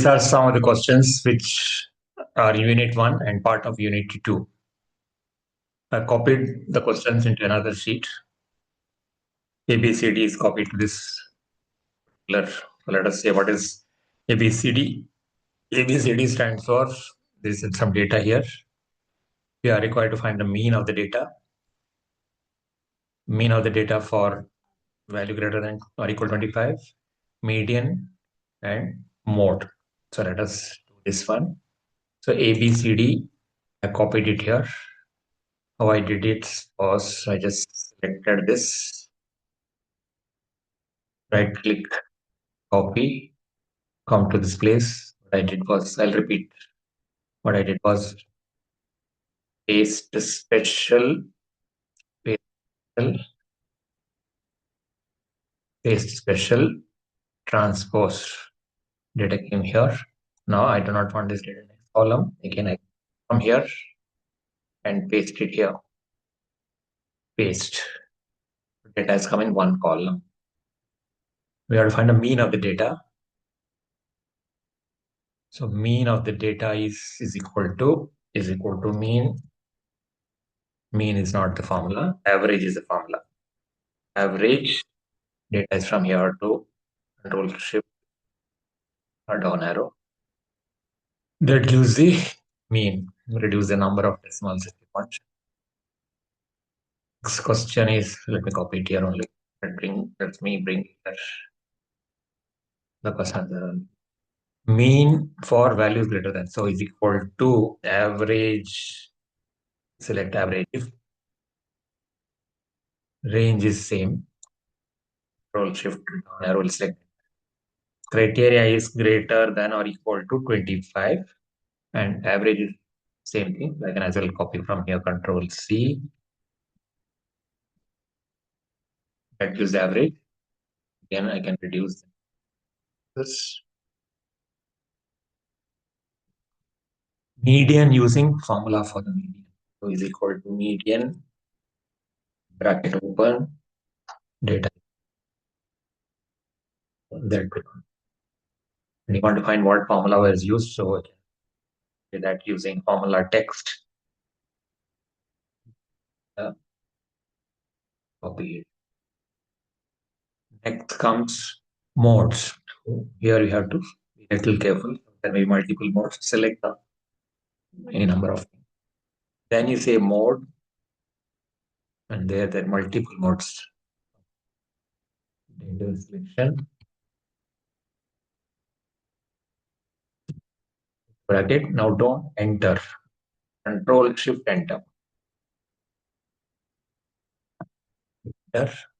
these are some of the questions which are Unit 1 and part of Unit 2. I copied the questions into another sheet. ABCD is copied to this. Let us say what is ABCD. ABCD stands for, there is some data here. We are required to find the mean of the data. Mean of the data for value greater than or equal to 25, median, and mode. So let us do this one. So ABCD, I copied it here. How I did it was I just selected this, right click, copy, come to this place. What I did was, I'll repeat. What I did was paste special, paste special, transpose. Data came here. Now I do not want this data next column. Again, I come here and paste it here. Paste. Data has come in one column. We have to find the mean of the data. So mean of the data is equal to mean. Mean is not the formula. Average is the formula. Average data is from here to Control Shift or down arrow. That gives the mean. Reduce the number of decimals if you want. Next question is, let me copy it here only. Let me bring here the question. The mean for values greater than, so is equal to average. Select average. If range is same, Control Shift down arrow will select. Criteria is greater than or equal to 25, and average is same thing. I can as well copy from here, Control C. That gives the average. Again, I can reduce this. Median using formula for the median. So is equal to median, bracket open, data. That and you want to find what formula was used, so that using formula text. Copy it. Next comes modes. So here you have to be a little careful. There may be multiple modes. Select any number of things. Then you say mode, and there are multiple modes. Data selection. Bracket. Now don't enter. Control Shift Enter.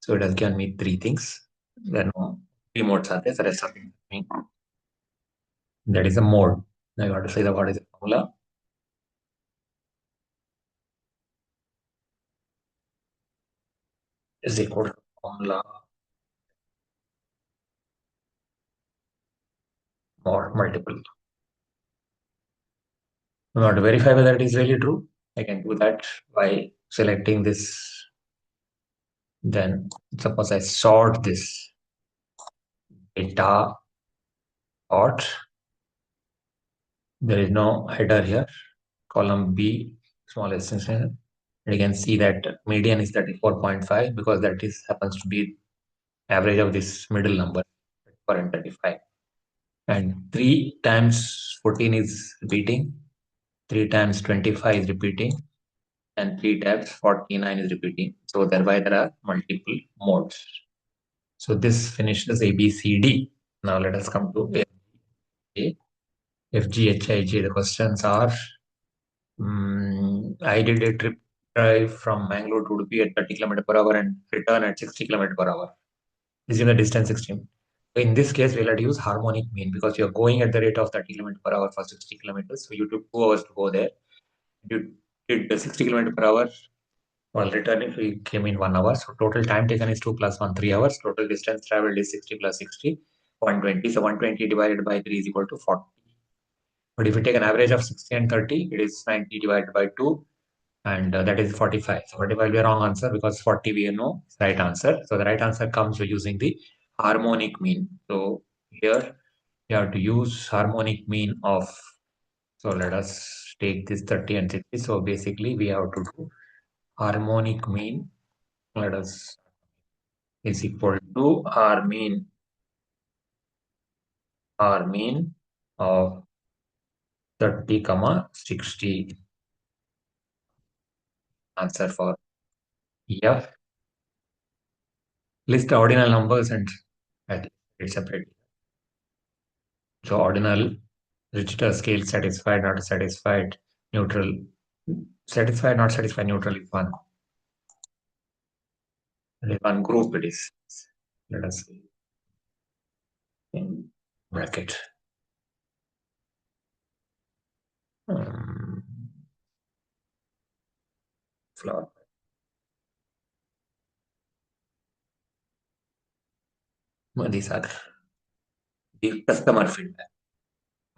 So it has given me three things. Then three modes are there. So rest of it. That is a mode. Now you want to say that what is the formula. Is equal to formula or multiple. I want to verify whether it is really true. I can do that by selecting this. Then suppose I sort this data sort. There is no header here. Column B, small extension. And you can see that median is 34.5 because that is happens to be average of this middle number, 34 and 35. And 3 times 14 is repeating, 3 times 25 is repeating, and 3 times 49 is repeating. So thereby there are multiple modes. So this finishes ABCD. Now let us come to FGHIJ. The questions are, I did a trip drive from Mangalore to Udupi at 30 km per hour and return at 60 km per hour. Using the distance 16. In this case, we'll have to use harmonic mean because you're going at the rate of 30 km per hour for 60 kilometers. So you took 2 hours to go there. You did the 60 km per hour. While returning, we came in 1 hour. So total time taken is 2 plus 1, 3 hours. Total distance traveled is 60 plus 60, 120. So 120 divided by 3 is equal to 40. But if you take an average of 60 and 30, it is 90 divided by 2. And that is 45. So 45 will be a wrong answer because 40 we know is right answer. So the right answer comes using the harmonic mean. So here you have to use harmonic mean of, so let us take this 30 and 60. So basically we have to do harmonic mean, let us, is equal to r mean of 30 comma 60. Answer for F. List the ordinal numbers and it separately. So ordinal, Richter scale, satisfied, not satisfied, neutral. Satisfied, not satisfied, neutral is one. And one group it is. Let us see. In bracket. Um, floor. Well, these are the customer feedback.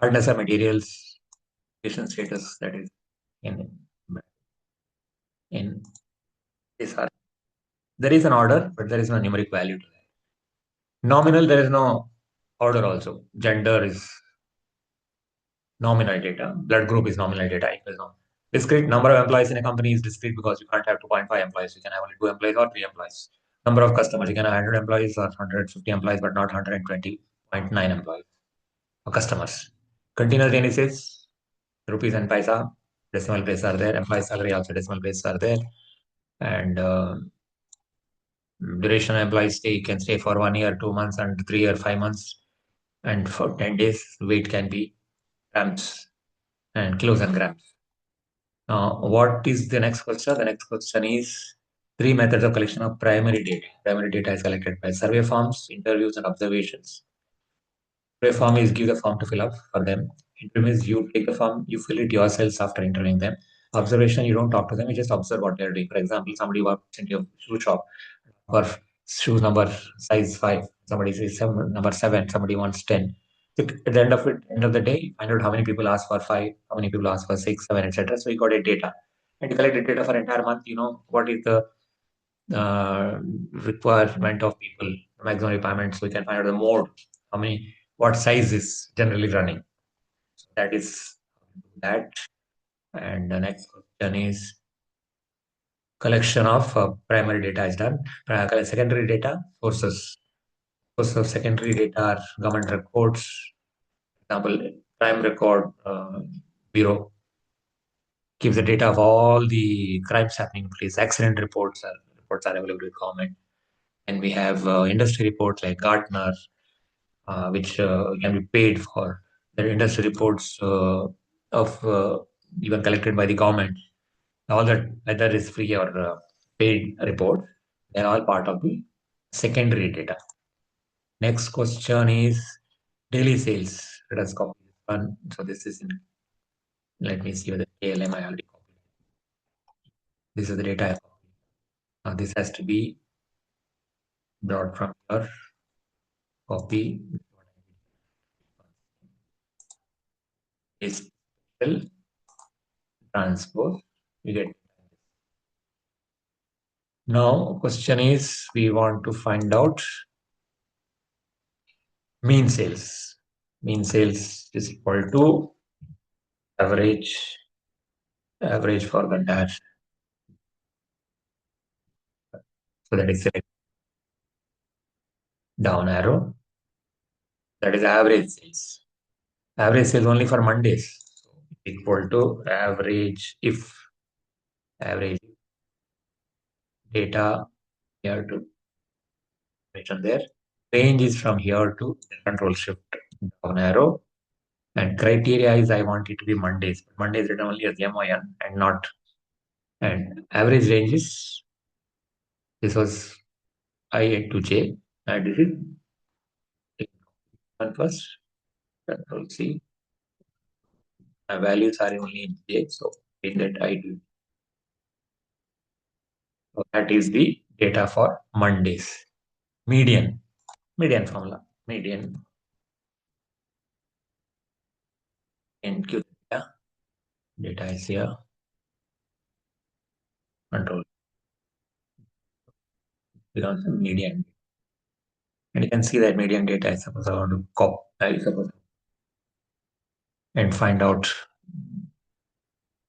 Hardness of materials, patient status, that is in these are. There is an order, but there is no numeric value to that. Nominal, there is no order also. Gender is nominal data. Blood group is nominal data. Equals no. Discrete number of employees in a company is discrete because you can't have 2.5 employees. You can have only 2 employees or 3 employees. Number of customers, you can have 100 employees or 150 employees, but not 120.9 employees or customers. Continuous indices, rupees and paisa, decimal places are there. Employee salary also decimal places are there. And duration of employee stay, you can stay for 1 year, 2 months, and 3 or 5 months. And for 10 days, weight can be grams and kilos and grams. Now, what is the next question? The next question is three methods of collection of primary data. Primary data is collected by survey forms, interviews, and observations. Survey form is give the form to fill up for them. Interview means you take the form, you fill it yourselves after interviewing them. Observation, you don't talk to them, you just observe what they're doing. For example, somebody walks into your shoe shop for shoes number size 5. Somebody says number 7. Somebody wants 10. So at the end of the day, you find out how many people ask for 5, how many people ask for 6, 7, etc. So you got a data, and you collect the data for entire month. You know what is the requirement of people, maximum requirement. So we can find out the mode, how many, what size is generally running. So that is that. And the next question is collection of primary data is done. Secondary data sources. Sources of secondary data are government records. Example, Crime Record Bureau gives the data of all the crimes happening in police. Accident reports are available with government. And we have industry reports like Gartner, which can be paid for. There are industry reports of even collected by the government. All that, whether it's free or paid report, they're all part of the secondary data. Next question is daily sales. Let us copy this one. So this is in, let me see whether KLM I already copied. This is the data I copied. Now this has to be brought from your copy. Is transpose. We get. Now question is we want to find out mean sales. Mean sales is equal to average for the dash. So that is select down arrow. That is average sales. Average sales only for Mondays. So equal to average if average data here to mention there. Range is from here to control shift down arrow. And criteria is I want it to be Mondays. Mondays written only as MON and not. And average range is, this was I to J. And this is one first. Control C. My values are only in J. So in that I do. So that is the data for Mondays. Median formula. Median in Q data is here. Control becomes median. And you can see that median data is supposed to copy. I suppose and find out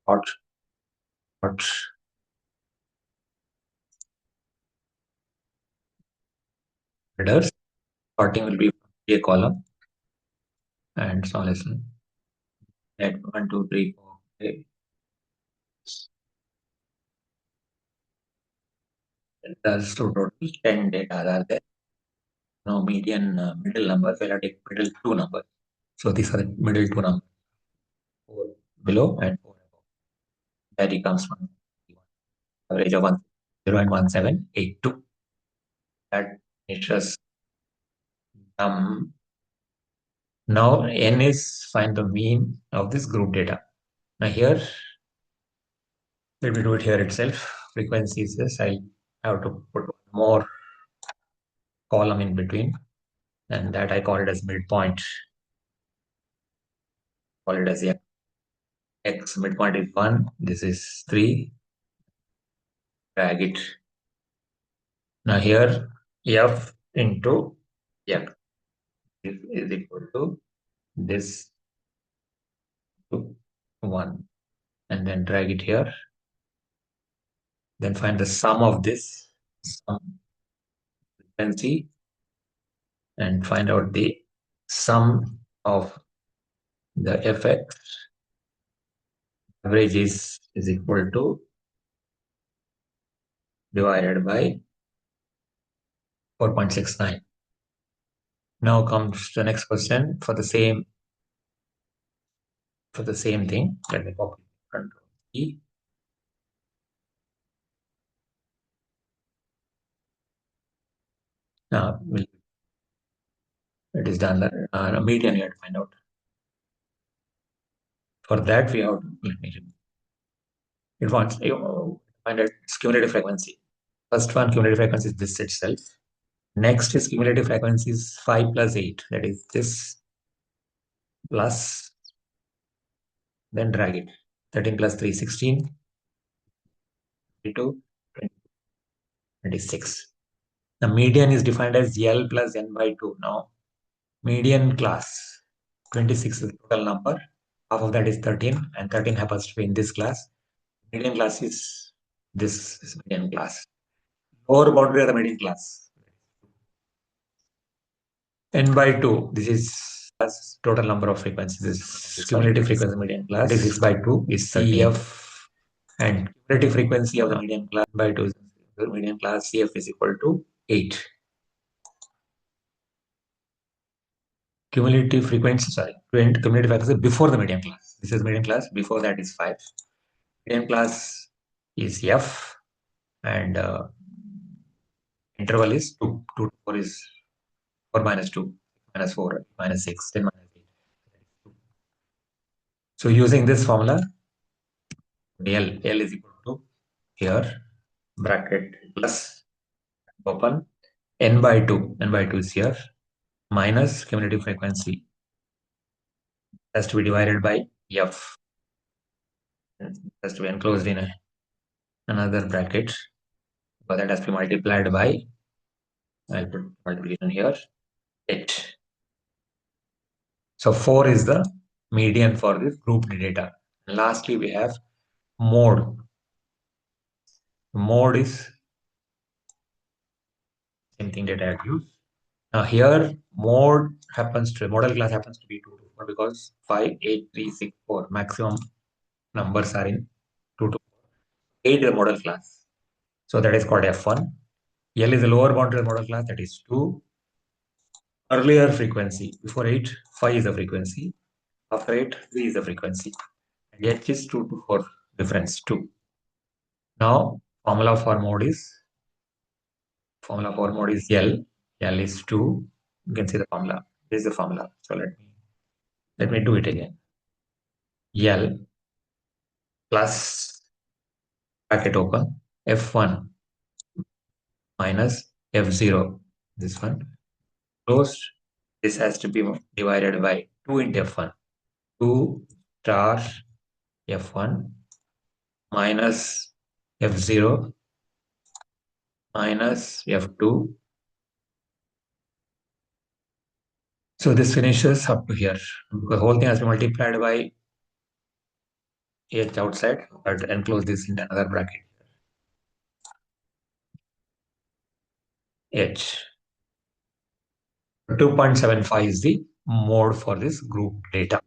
what headers. Sorting will be a column and so listen. At 1, 2, 3, 4. Okay. That's two total 10 data are there. Now median middle numbers, we'll take middle two numbers. So these are the middle two numbers. 4 below and 4 above. That becomes 1. Average of 1, 0 and 1782. That makes us now n is find the mean of this group data. Now here, let me do it here itself. Frequency is this. I have to put more column in between, and that I call it as midpoint. Call it as x midpoint is 1. This is 3. Drag it. Now here f into x is equal to this to 1, and then drag it here. Then find the sum of this frequency and find out the sum of the fx. Average is equal to divided by 4.69. Now comes the next question for the same thing. Let me copy Control E. Now it is done. The median you have to find out. For that we have to let me it wants find out its cumulative frequency. First one cumulative frequency is this itself. Next is cumulative frequency is 5 plus 8. That is this plus, then drag it. 13 plus 3, 16. 22, 26. The median is defined as L plus N by 2. Now, median class 26 is the total number. Half of that is 13, and 13 happens to be in this class. Median class is this is median class. Lower boundary of the median class. N by 2. This is total number of frequencies. This is cumulative frequency median class. 26 by 2 is CF, and cumulative frequency of the median class by 2 is the median class CF is equal to 8. Cumulative frequency, cumulative frequency before the median class. This is median class, before that is 5. Median class is F, and interval is 2. 2 to 4 is 4 minus 2, minus 4, minus 6, 10 minus 8. So using this formula, L is equal to here, bracket plus, open, N by 2 is here, minus cumulative frequency has to be divided by F. It has to be enclosed in another bracket, but that has to be multiplied by, I'll put multiplication here, 8. So 4 is the median for this grouped data. And lastly, we have mode. Mode is same thing that I have used. Now here, model class happens to be 2 to 4 because 5, 8, 3, 6, 4 maximum numbers are in 2 to 4. 8 is the model class. So that is called F1. L is the lower boundary of the model class, that is 2. Earlier frequency, before 8, 5 is the frequency. After 8, 3 is the frequency. And H is 2 to 4 difference, 2. Now, formula for mode is L. L is 2. You can see the formula. This is the formula. So let me do it again. L plus bracket open F1 minus F0. This one closed. This has to be divided by 2 into F1. 2 star F1 minus F0 minus F2. So this finishes up to here. The whole thing has been multiplied by h outside, but enclose this in another bracket. H. 2.75 is the mode for this group data.